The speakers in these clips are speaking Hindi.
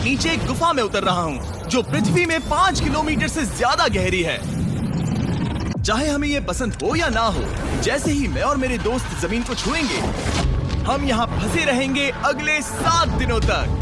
नीचे एक गुफा में उतर रहा हूँ जो पृथ्वी में 5 किलोमीटर से ज्यादा गहरी है। चाहे हमें ये पसंद हो या ना हो, जैसे ही मैं और मेरे दोस्त जमीन को छुएंगे, हम यहाँ फंसे रहेंगे अगले 7 दिनों तक।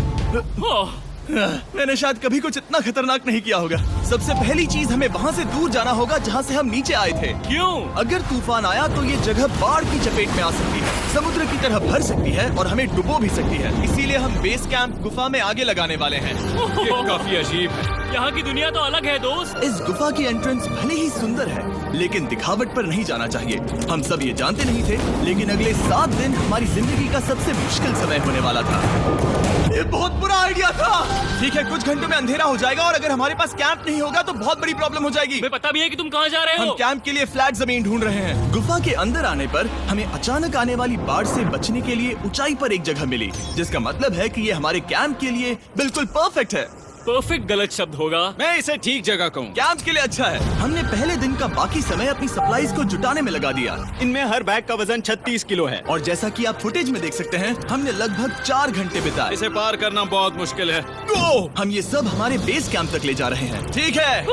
मैंने शायद कभी कुछ इतना खतरनाक नहीं किया होगा। सबसे पहली चीज, हमें वहाँ से दूर जाना होगा जहाँ से हम नीचे आए थे। क्यों? अगर तूफान आया तो ये जगह बाढ़ की चपेट में आ सकती है, समुद्र की तरह भर सकती है और हमें डुबो भी सकती है। इसीलिए हम बेस कैंप गुफा में आगे लगाने वाले हैं। ये काफी अजीब है। यहाँ की दुनिया तो अलग है दोस्त। इस गुफा की एंट्रेंस भले ही सुंदर है, लेकिन दिखावट पर नहीं जाना चाहिए। हम सब ये जानते नहीं थे, लेकिन अगले 7 दिन हमारी जिंदगी का सबसे मुश्किल समय होने वाला था। ये बहुत बुरा आइडिया था। ठीक है, कुछ घंटों में अंधेरा हो जाएगा और अगर हमारे पास कैंप नहीं होगा तो बहुत बड़ी प्रॉब्लम हो जाएगी। हमें पता भी है कि तुम कहाँ जा रहे हम हो। कैंप के लिए फ्लैट जमीन ढूंढ रहे हैं। गुफा के अंदर आने पर हमें अचानक आने वाली बाढ़ से बचने के लिए ऊंचाई पर एक जगह मिली, जिसका मतलब है कि ये हमारे कैंप के लिए बिल्कुल परफेक्ट है। परफेक्ट गलत शब्द होगा। मैं इसे ठीक जगह कहूँ। कैंप के लिए अच्छा है। हमने पहले दिन का बाकी समय अपनी सप्लाईज को जुटाने में लगा दिया। इनमें हर बैग का वजन 36 किलो है और जैसा कि आप फुटेज में देख सकते हैं, हमने लगभग 4 घंटे बिताए। इसे पार करना बहुत मुश्किल है। हम ये सब हमारे बेस कैंप तक ले जा रहे हैं। ठीक है,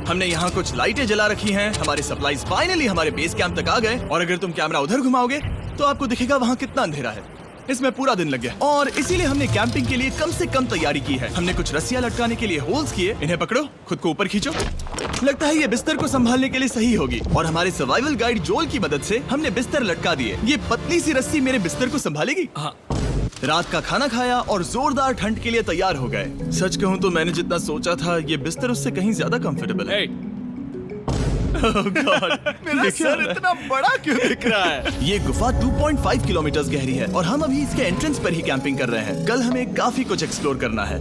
हमने यहाँ कुछ लाइटें जला रखी हैं। हमारे सप्लाईज फाइनली हमारे बेस कैंप तक आ गए और अगर तुम कैमरा उधर घुमाओगे तो आपको दिखेगा वहाँ कितना अंधेरा है। इसमें पूरा दिन लग गया और इसीलिए हमने कैंपिंग के लिए कम से कम तैयारी की है। हमने कुछ रस्सियां लटकाने के लिए होल्स किए। इन्हें पकड़ो, खुद को ऊपर खींचो। लगता है ये बिस्तर को संभालने के लिए सही होगी। और हमारे सर्वाइवल गाइड जोल की मदद से हमने बिस्तर लटका दिए। ये पतली सी रस्सी मेरे बिस्तर को संभालेगी। हाँ। रात का खाना खाया और जोरदार ठंड के लिए तैयार हो गए। सच कहूँ तो मैंने जितना सोचा था, ये बिस्तर उससे कहीं ज्यादा कंफर्टेबल है। Oh God, मेरा सर इतना बड़ा क्यों दिख रहा है? ये गुफा 2.5 किलोमीटर गहरी है और हम अभी इसके एंट्रेंस पर ही कैंपिंग कर रहे हैं। कल हमें काफी कुछ एक्सप्लोर करना है।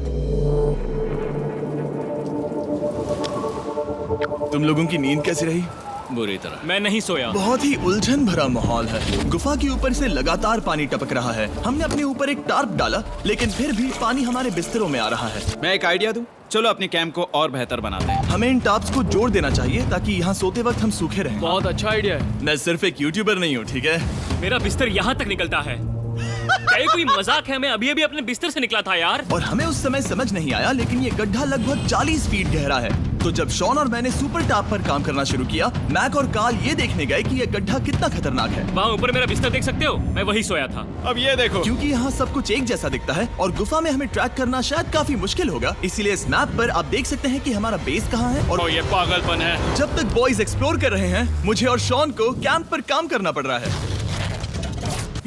तुम लोगों की नींद कैसी रही? बुरी तरह। मैं नहीं सोया। बहुत ही उलझन भरा माहौल है। गुफा के ऊपर से लगातार पानी टपक रहा है। हमने अपने ऊपर एक टार्प डाला, लेकिन फिर भी पानी हमारे बिस्तरों में आ रहा है। मैं एक आइडिया दूं? चलो अपने कैंप को और बेहतर बनाते हैं। हमें इन टार्प्स को जोड़ देना चाहिए ताकि यहाँ सोते वक्त हम सूखे रहें। बहुत अच्छा आइडिया है। मैं सिर्फ एक यूट्यूबर नहीं हूँ, ठीक है? मेरा बिस्तर यहाँ तक निकलता है। क्या ये कोई मजाक है? मैं अभी अभी अपने बिस्तर से निकला था यार। और हमें उस समय समझ नहीं आया, लेकिन ये गड्ढा लगभग 40 फीट गहरा है। तो जब शॉन और मैंने सुपर टाप पर काम करना शुरू किया, मैक और कार्ल ये देखने गए कि ये गड्ढा कितना खतरनाक है। वहाँ ऊपर मेरा बिस्तर देख सकते हो? मैं वही सोया था। अब ये देखो। क्योंकि यहाँ सब कुछ एक जैसा दिखता है और गुफा में हमें ट्रैक करना शायद काफी मुश्किल होगा, इसीलिए इस मैप पर आप देख सकते हैं कि हमारा बेस कहाँ है। और ये पागलपन है। जब तक बॉयज एक्सप्लोर कर रहे हैं, मुझे और शॉन को कैंप पर काम करना पड़ रहा है।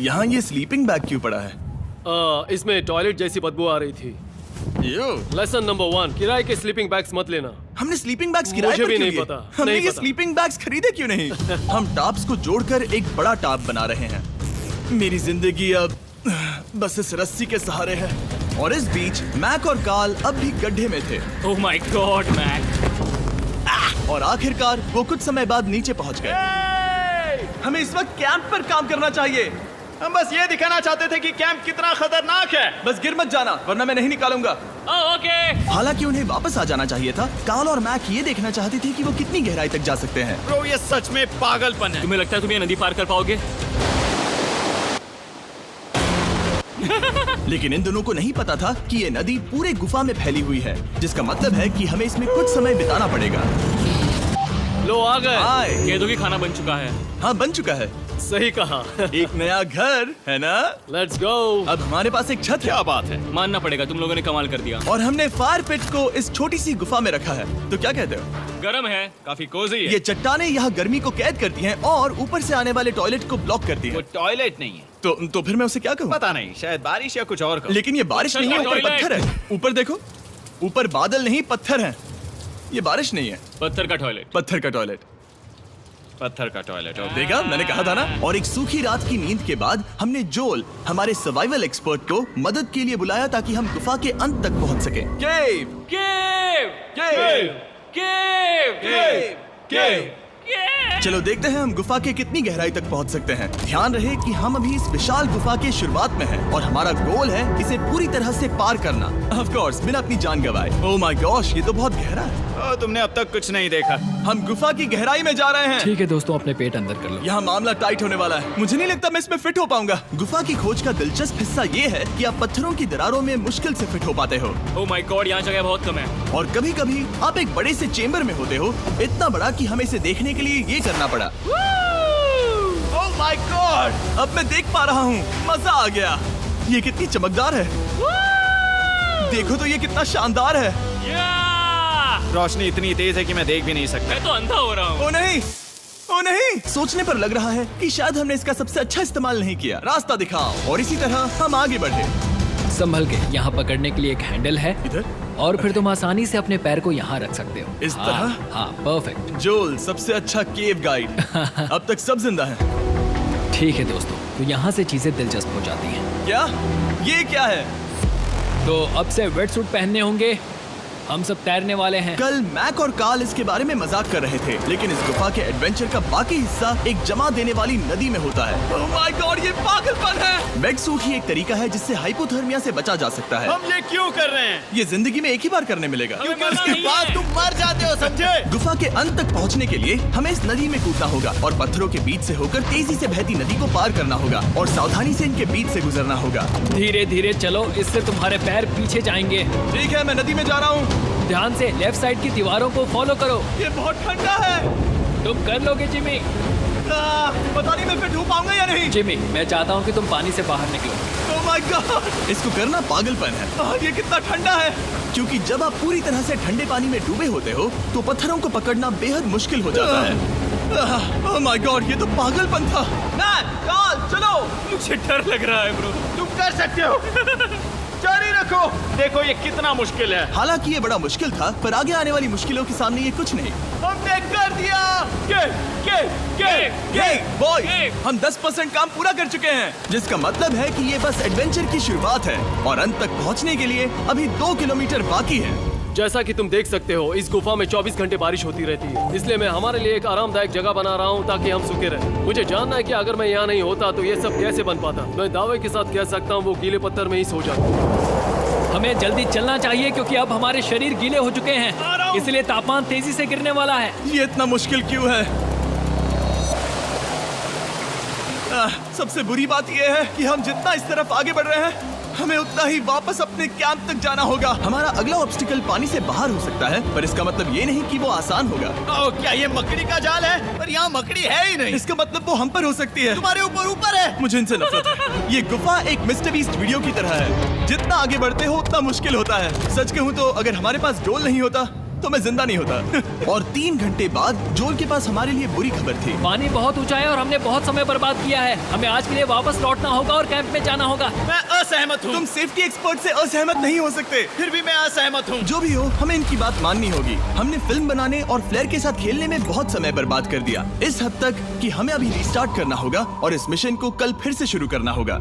यहाँ ये स्लीपिंग बैग क्यों पड़ा है? इसमें टॉयलेट जैसी बदबू आ रही थी। लेसन नंबर 1, किराए के स्लीपिंग बैग्स मत लेना। हमने स्लीपिंग बैग्स किराए मुझे पर भी क्यों नहीं लिए? पता, हमने नहीं ये पता। स्लीपिंग बैग्स खरीदे क्यों नहीं? हम टाप्स को जोड़कर एक बड़ा टाप बना रहे हैं। मेरी जिंदगी अब बस इस रस्सी के सहारे है। और इस बीच मैक और कार्ल अब भी गड्ढे में थे। Oh my god Mac. और आखिरकार वो कुछ समय बाद नीचे पहुंच गए। हमें इस वक्त कैंप पर काम करना चाहिए। हम बस ये दिखाना चाहते थे कि कैंप कितना खतरनाक है। बस गिर मत जाना, वरना मैं नहीं निकालूंगा। ओके। हालांकि उन्हें वापस आ जाना चाहिए था। कार्ल और मैक ये देखना चाहते थे कि वो कितनी गहराई तक जा सकते हैं। ब्रो, ये सच में पागलपन है। तुम्हें लगता है तुम ये नदी पार कर पाओगे? लेकिन इन दोनों को नहीं पता था कि ये नदी पूरे गुफा में फैली हुई है, जिसका मतलब है कि हमें इसमें कुछ समय बिताना पड़ेगा। लो आ गए। हाय। कह दो कि खाना बन चुका है। हाँ, बन चुका है। सही कहा। एक नया घर है ना? Let's go. अब हमारे पास एक छत है। क्या बात है। मानना पड़ेगा, तुम लोगों ने कमाल कर दिया। और हमने फायर पिट को इस छोटी सी गुफा में रखा है। तो क्या कहते हो? गरम है। काफी कोजी है। ये चट्टानें यहाँ गर्मी को कैद करती हैं और ऊपर से आने वाले टॉयलेट को ब्लॉक करती वो हैं। टॉयलेट नहीं है। तो फिर मैं उसे क्या कहूँ? पता नहीं, शायद बारिश या कुछ और कहूं। लेकिन ये बारिश नहीं है, ऊपर टॉयलेट। पत्थर है। ऊपर देखो, ऊपर बादल नहीं पत्थर हैं। ये बारिश नहीं है, पत्थर का टॉयलेट। पत्थर का टॉयलेट। पत्थर का टॉयलेट। देखा, मैंने कहा था ना। और एक सूखी रात की नींद के बाद हमने जोल, हमारे सर्वाइवल एक्सपर्ट को मदद के लिए बुलाया ताकि हम गुफा के अंत तक पहुंच सकें। केव, केव, केव, केव, केव, केव। केव। चलो देखते हैं हम गुफा के कितनी गहराई तक पहुंच सकते हैं। ध्यान रहे कि हम अभी इस विशाल गुफा के शुरुआत में हैं और हमारा गोल है इसे पूरी तरह से पार करना। ऑफ कोर्स बिना अपनी जान गंवाए। ओह माय गॉश, ये तो बहुत गहरा है। तुमने अब तक कुछ नहीं देखा। हम गुफा की गहराई में जा रहे हैं। ठीक है दोस्तों, अपने पेट अंदर कर लो। यहाँ मामला टाइट होने वाला है। मुझे नहीं लगता मैं इसमें फिट हो पाऊंगा। गुफा की खोज का दिलचस्प हिस्सा ये है कि आप पत्थरों की दरारों में मुश्किल से फिट हो पाते हो ओह माय गॉड, यहाँ जगह बहुत कम है। और कभी कभी आप एक बड़े से चेम्बर में होते हो, इतना बड़ा कि हमें इसे देखने के लिए ये करना पड़ा। ओह माय गॉड, अब मैं देख पा रहा हूँ, मजा आ गया। ये कितनी चमकदार है। देखो तो ये कितना शानदार है। रोशनी इतनी तेज है कि मैं देख भी नहीं सकता। मैं तो अंधा हो रहा हूँ। ओ नहीं, ओ नहीं, सोचने पर लग रहा है कि शायद हमने इसका सबसे अच्छा इस्तेमाल नहीं किया। रास्ता दिखाओ। और इसी तरह हम आगे बढ़े। संभल के, यहाँ पकड़ने के लिए एक हैंडल है इधर और फिर तुम आसानी से अपने पैर को यहाँ रख सकते हो। इस तरह? हाँ, परफेक्ट। जोल सबसे अच्छा केव गाइड। अब तक सब जिंदा हैं। ठीक है दोस्तों, तो यहाँ से चीजें दिलचस्प हो जाती हैं। क्या? ये क्या है? तो अब से वेट सूट पहनने होंगे। हम सब तैरने वाले हैं। कल मैक और कार्ल इसके बारे में मजाक कर रहे थे, लेकिन इस गुफा के एडवेंचर का बाकी हिस्सा एक जमा देने वाली नदी में होता है। ओह माय गॉड, ये पागलपन है। वेट सूट ही एक तरीका है जिससे हाइपोथर्मिया से बचा जा सकता है। हम ये क्यों कर रहे हैं? ये जिंदगी में एक ही बार करने मिलेगा। क्योंकि उसके बाद तुम मर जाते हो, समझे? गुफा के अंत तक पहुंचने के लिए हमें इस नदी में कूदना होगा और पत्थरों के बीच से होकर तेजी से बहती नदी को पार करना होगा और सावधानी से इनके बीच से गुजरना होगा। धीरे धीरे चलो, इससे तुम्हारे पैर पीछे जाएंगे। ठीक है, मैं नदी में जा रहा हूँ। ध्यान से लेफ्ट साइड की दीवारों को फॉलो करो। ये बहुत ठंडा है। तुम कर लोगे जिमी। पता नहीं मैं फिट हो पाऊंगा या नहीं। जिमी, मैं चाहता हूँ कि तुम पानी से बाहर निकलो। ओह माय गॉड, इसको करना पागलपन है। ये कितना ठंडा है। क्योंकि जब आप पूरी तरह से ठंडे पानी में डूबे होते हो तो पत्थरों को पकड़ना बेहद मुश्किल हो जाता है। ओह माय गॉड, ये तो पागलपन था। चलो। मुझे डर लग रहा है ब्रो। तुम कर सकते हो। जारी रखो। देखो ये कितना मुश्किल है। हालांकि ये बड़ा मुश्किल था, पर आगे आने वाली मुश्किलों के सामने ये कुछ नहीं। हमने कर दिया। बॉय, हम 10% काम पूरा कर चुके हैं, जिसका मतलब है कि ये बस एडवेंचर की शुरुआत है और अंत तक पहुंचने के लिए अभी 2 किलोमीटर बाकी है। जैसा कि तुम देख सकते हो, इस गुफा में 24 घंटे बारिश होती रहती है। इसलिए मैं हमारे लिए एक आरामदायक जगह बना रहा हूँ ताकि हम सूखे रहें। मुझे जानना है कि अगर मैं यहाँ नहीं होता तो ये सब कैसे बन पाता। मैं दावे के साथ कह सकता हूँ वो गीले पत्थर में ही सो जाता। हमें जल्दी चलना चाहिए क्योंकि अब हमारे शरीर गीले हो चुके हैं, इसलिए तापमान तेजी से गिरने वाला है। ये इतना मुश्किल क्यों है? सबसे बुरी बात यह है कि हम जितना इस तरफ आगे बढ़ रहे हैं, हमें उतना ही वापस अपने कैंप तक जाना होगा। हमारा अगला ऑब्स्टिकल पानी से बाहर हो सकता है, पर इसका मतलब ये नहीं कि वो आसान होगा। क्या ये मकड़ी का जाल है? पर यहाँ मकड़ी है ही नहीं। इसका मतलब वो हम पर हो सकती है। तुम्हारे ऊपर है। मुझे इनसे नफरत है। ये गुफा एक मिस्टर बीस्ट वीडियो की तरह है। जितना आगे बढ़ते हो उतना मुश्किल होता है। सच कहूँ तो अगर हमारे पास जोल नहीं होता तो मैं जिंदा नहीं होता। और 3 घंटे बाद जोल के पास हमारे लिए बुरी खबर थी। पानी बहुत ऊंचा है और हमने बहुत समय बर्बाद किया है। हमें आज के लिए वापस लौटना होगा और कैंप में जाना होगा। मैं असहमत हूँ। तुम सेफ्टी एक्सपर्ट से असहमत नहीं हो सकते। फिर भी मैं असहमत हूँ। जो भी हो, हमें इनकी बात माननी होगी। हमने फिल्म बनाने और फ्लेयर के साथ खेलने में बहुत समय बर्बाद कर दिया, इस हद तक कि हमें अभी रिस्टार्ट करना होगा और इस मिशन को कल फिर से शुरू करना होगा।